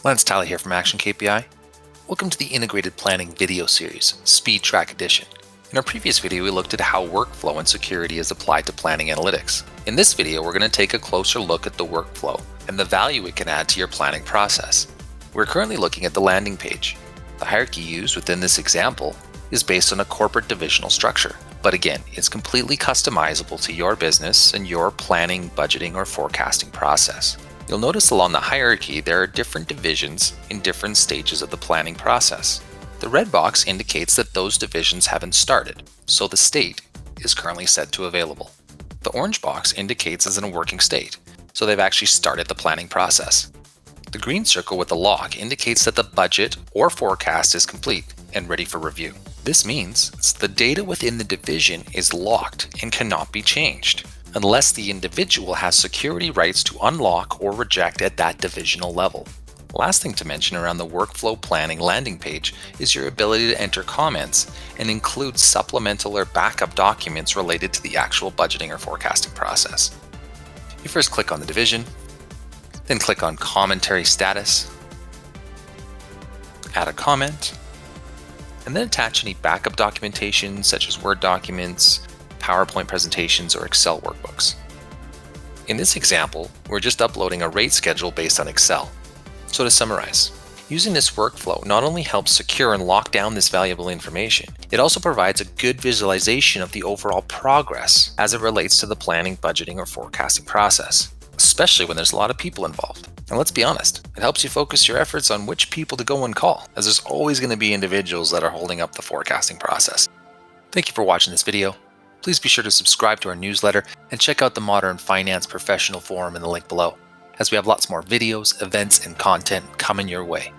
Lance Tyler here from ActionKPI. Welcome to the Integrated Planning video series, Speed Track Edition. In our previous video, we looked at how workflow and security is applied to planning analytics. In this video, we're going to take a closer look at the workflow and the value it can add to your planning process. We're currently looking at the landing page. The hierarchy used within this example is based on a corporate divisional structure. But again, it's completely customizable to your business and your planning, budgeting, or forecasting process. You'll notice along the hierarchy, there are different divisions in different stages of the planning process. The red box indicates that those divisions haven't started, so the state is currently set to available. The orange box indicates it's in a working state, so they've actually started the planning process. The green circle with the lock indicates that the budget or forecast is complete and ready for review. This means the data within the division is locked and cannot be changed, unless the individual has security rights to unlock or reject at that divisional level. Last thing to mention around the workflow planning landing page is your ability to enter comments and include supplemental or backup documents related to the actual budgeting or forecasting process. You first click on the division, then click on Commentary Status, add a comment, and then attach any backup documentation such as Word documents, PowerPoint presentations, or Excel workbooks. In this example, we're just uploading a rate schedule based on Excel. So to summarize, using this workflow not only helps secure and lock down this valuable information, it also provides a good visualization of the overall progress as it relates to the planning, budgeting, or forecasting process, especially when there's a lot of people involved. And let's be honest, it helps you focus your efforts on which people to go and call, as there's always going to be individuals that are holding up the forecasting process. Thank you for watching this video. Please be sure to subscribe to our newsletter and check out the Modern Finance Professional Forum in the link below, as we have lots more videos, events, and content coming your way.